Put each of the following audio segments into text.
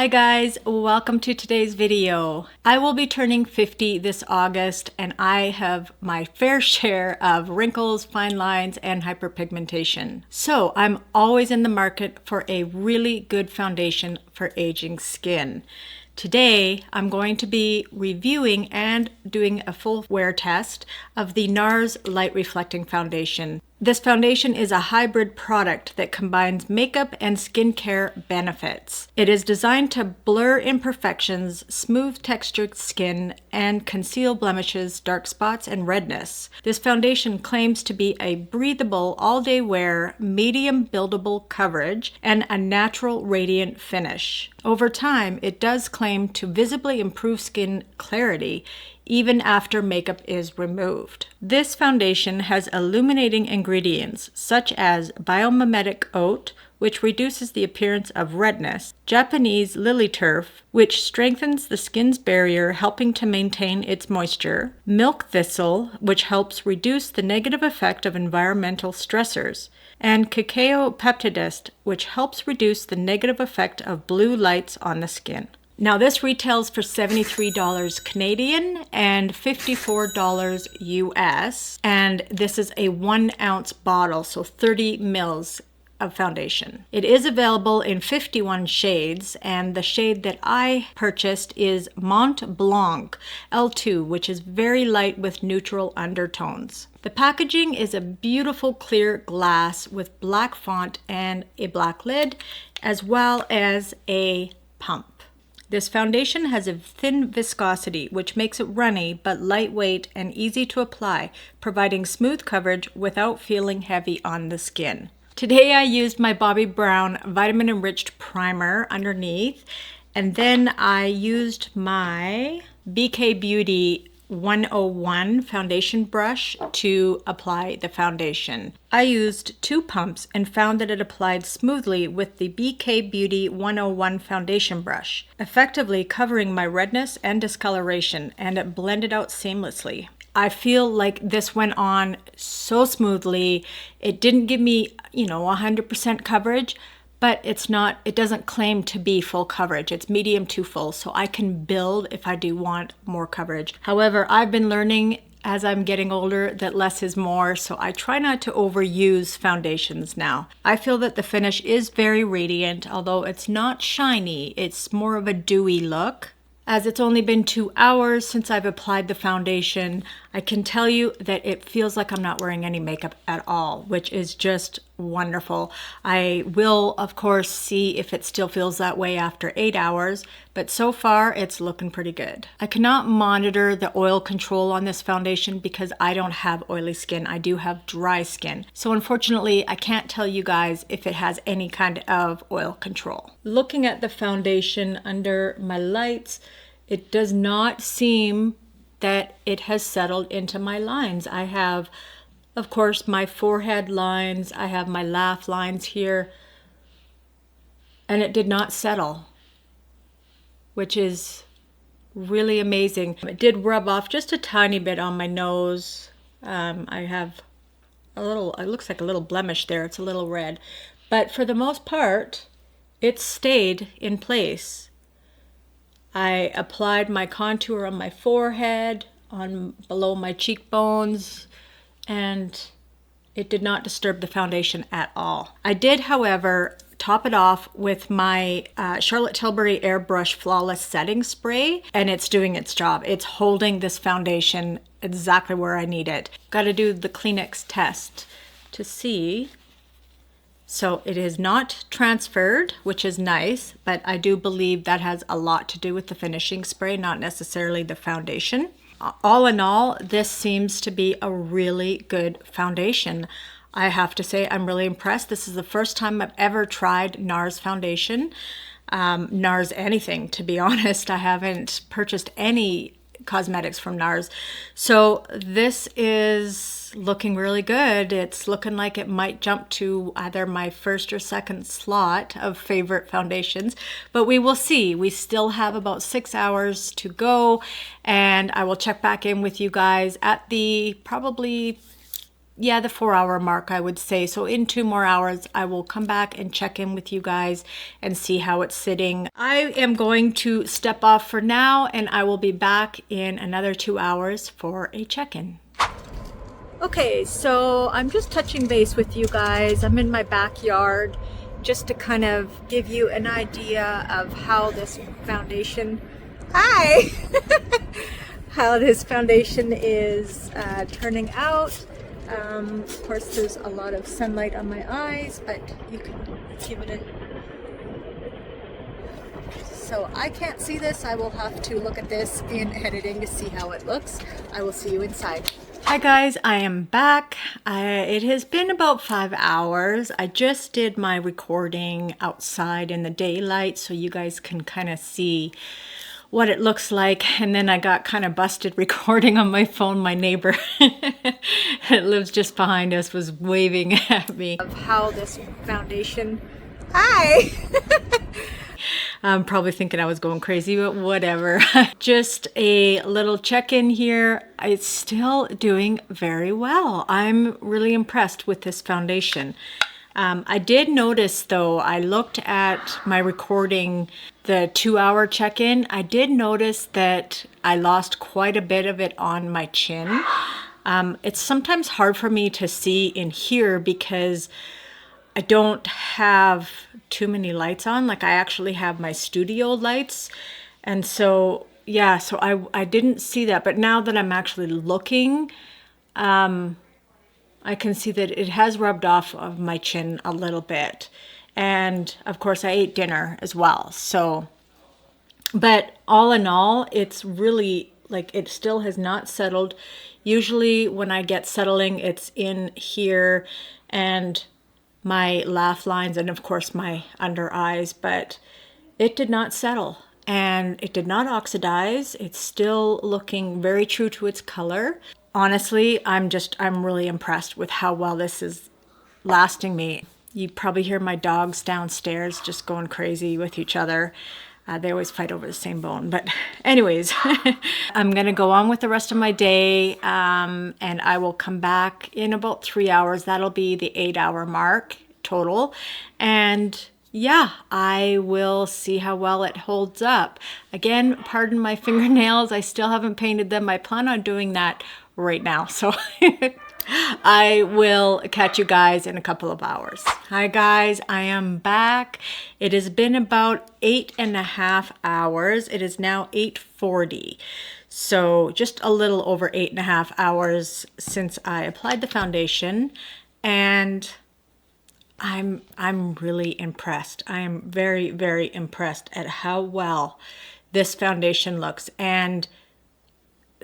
Hi guys, welcome to today's video. I will be turning 50 this August and I have my fair share of wrinkles, fine lines, and hyperpigmentation. So I'm always in the market for a really good foundation for aging skin. Today, I'm going to be reviewing and doing a full wear test of the Nars Light Reflecting Foundation. This foundation is a hybrid product that combines makeup and skincare benefits. It is designed to blur imperfections, smooth textured skin, and conceal blemishes, dark spots, and redness. This foundation claims to be a breathable, all-day wear, medium buildable coverage, and a natural radiant finish. Over time, it does claim to visibly improve skin clarity even after makeup is removed. This foundation has illuminating ingredients such as biomimetic oat, which reduces the appearance of redness, Japanese lily turf, which strengthens the skin's barrier, helping to maintain its moisture, milk thistle, which helps reduce the negative effect of environmental stressors, and cacao peptidist, which helps reduce the negative effect of blue lights on the skin. Now this retails for $73 Canadian and $54 US, and this is a 1 ounce bottle, so 30 mils of foundation. It is available in 51 shades, and the shade that I purchased is Mont Blanc L2, which is very light with neutral undertones. The packaging is a beautiful clear glass with black font and a black lid, as well as a pump. This foundation has a thin viscosity, which makes it runny but lightweight and easy to apply, providing smooth coverage without feeling heavy on the skin. Today I used my Bobbi Brown Vitamin Enriched Primer underneath, and then I used my BK Beauty 101 foundation brush to apply the foundation. I used 2 pumps and found that it applied smoothly with the BK Beauty 101 foundation brush, effectively covering my redness and discoloration, and it blended out seamlessly. I feel like this went on so smoothly. It didn't give me, 100% coverage, but it doesn't claim to be full coverage. It's medium to full, so I can build if I do want more coverage. However, I've been learning as I'm getting older that less is more, so I try not to overuse foundations now. I feel that the finish is very radiant, although it's not shiny. It's more of a dewy look. As it's only been 2 hours since I've applied the foundation, I can tell you that it feels like I'm not wearing any makeup at all, which is just wonderful. I will, of course, see if it still feels that way after 8 hours, but so far it's looking pretty good. I cannot monitor the oil control on this foundation because I don't have oily skin. I do have dry skin. So unfortunately, I can't tell you guys if it has any kind of oil control. Looking at the foundation under my lights, it does not seem that it has settled into my lines. I have, of course, my forehead lines. I have my laugh lines here, and it did not settle, which is really amazing. It did rub off just a tiny bit on my nose. I have it looks like a little blemish there. It's a little red, but for the most part, it stayed in place. I applied my contour on my forehead, below my cheekbones, and it did not disturb the foundation at all. I did, however, top it off with my Charlotte Tilbury Airbrush Flawless Setting Spray, and it's doing its job. It's holding this foundation exactly where I need it. Got to do the Kleenex test to see. So it is not transferred, which is nice, but I do believe that has a lot to do with the finishing spray, not necessarily the foundation. All in all, this seems to be a really good foundation. I have to say I'm really impressed. This is the first time I've ever tried Nars foundation. Nars anything, to be honest. I haven't purchased any cosmetics from Nars. So this is looking really good. It's looking like it might jump to either my first or second slot of favorite foundations, but we will see. We still have about 6 hours to go, and I will check back in with you guys at the probably yeah, the 4-hour mark, I would say. So in 2 more hours, I will come back and check in with you guys and see how it's sitting. I am going to step off for now, and I will be back in another 2 hours for a check-in. Okay, so I'm just touching base with you guys. I'm in my backyard just to kind of give you an idea of how this foundation, hi, how this foundation is turning out. Of course, there's a lot of sunlight on my eyes, but you can give it a... So I can't see this. I will have to look at this in editing to see how it looks. I will see you inside. Hi guys, I am back. It has been about 5 hours. I just did my recording outside in the daylight so you guys can kind of see what it looks like, and then I got kind of busted recording on my phone. My neighbor that lives just behind us was waving at me of how this foundation, hi. I'm probably thinking I was going crazy, but whatever. Just a little check-in here. It's still doing very well. I'm really impressed with this foundation. I did notice though, I looked at my recording, the 2-hour check-in. I did notice that I lost quite a bit of it on my chin. It's sometimes hard for me to see in here because I don't have too many lights on. Like I actually have my studio lights. And so, yeah, so I didn't see that. But now that I'm actually looking, I can see that it has rubbed off of my chin a little bit. And of course I ate dinner as well. So, but all in all, it's really like, it still has not settled. Usually when I get settling, it's in here and my laugh lines and of course my under eyes, but it did not settle and it did not oxidize. It's still looking very true to its color. Honestly, I'm really impressed with how well this is lasting me. You probably hear my dogs downstairs just going crazy with each other. They always fight over the same bone. But anyways, I'm going to go on with the rest of my day, and I will come back in about 3 hours. That'll be the 8-hour mark total. And yeah, I will see how well it holds up. Again, pardon my fingernails. I still haven't painted them. I plan on doing that right now. So I will catch you guys in a couple of hours. Hi guys, I am back. It has been about 8.5 hours. It is now 8:40. So just a little over 8.5 hours since I applied the foundation, and I'm really impressed. I am very, very impressed at how well this foundation looks, and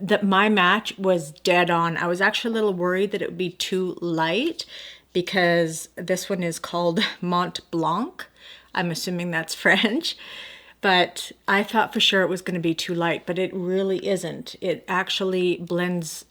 that my match was dead on. I was actually a little worried that it would be too light because this one is called Mont Blanc. I'm assuming that's French, but I thought for sure it was going to be too light, but it really isn't. It actually blends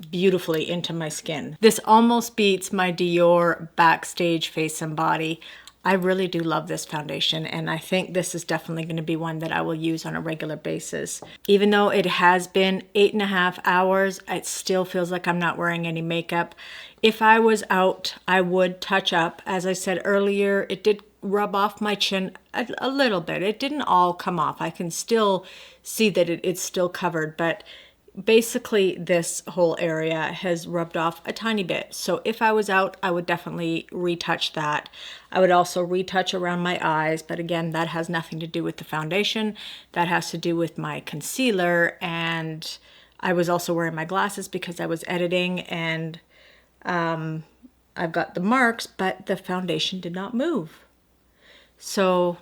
beautifully into my skin. This almost beats my Dior Backstage Face and Body. I really do love this foundation, and I think this is definitely going to be one that I will use on a regular basis. Even though it has been 8.5 hours, it still feels like I'm not wearing any makeup. If I was out, I would touch up. As I said earlier, it did rub off my chin a little bit. It didn't all come off. I can still see that it's still covered, but basically this whole area has rubbed off a tiny bit. So if I was out, I would definitely retouch that. I would also retouch around my eyes, but again, that has nothing to do with the foundation. That has to do with my concealer, and I was also wearing my glasses because I was editing, and I've got the marks, but the foundation did not move. So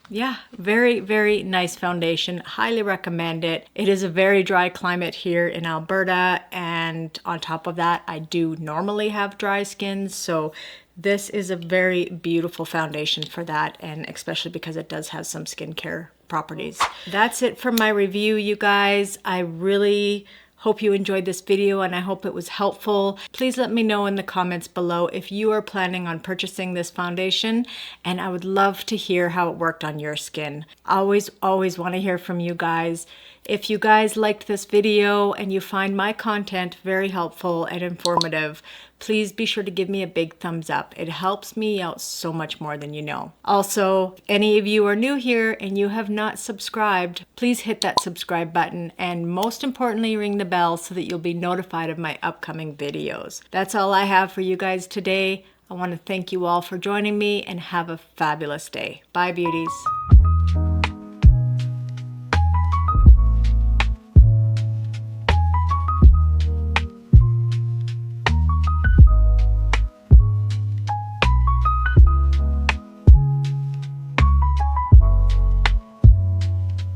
yeah, very, very nice foundation. Highly recommend it. It is a very dry climate here in Alberta, and on top of that, I do normally have dry skin, so this is a very beautiful foundation for that, and especially because it does have some skincare properties. That's it for my review, you guys. I really hope you enjoyed this video, and I hope it was helpful. Please let me know in the comments below if you are planning on purchasing this foundation, and I would love to hear how it worked on your skin. Always want to hear from you guys. If you guys liked this video and you find my content very helpful and informative, please be sure to give me a big thumbs up. It helps me out so much more than you know. Also, if any of you are new here and you have not subscribed, please hit that subscribe button and most importantly, ring the bell so that you'll be notified of my upcoming videos. That's all I have for you guys today. I want to thank you all for joining me and have a fabulous day. Bye, beauties.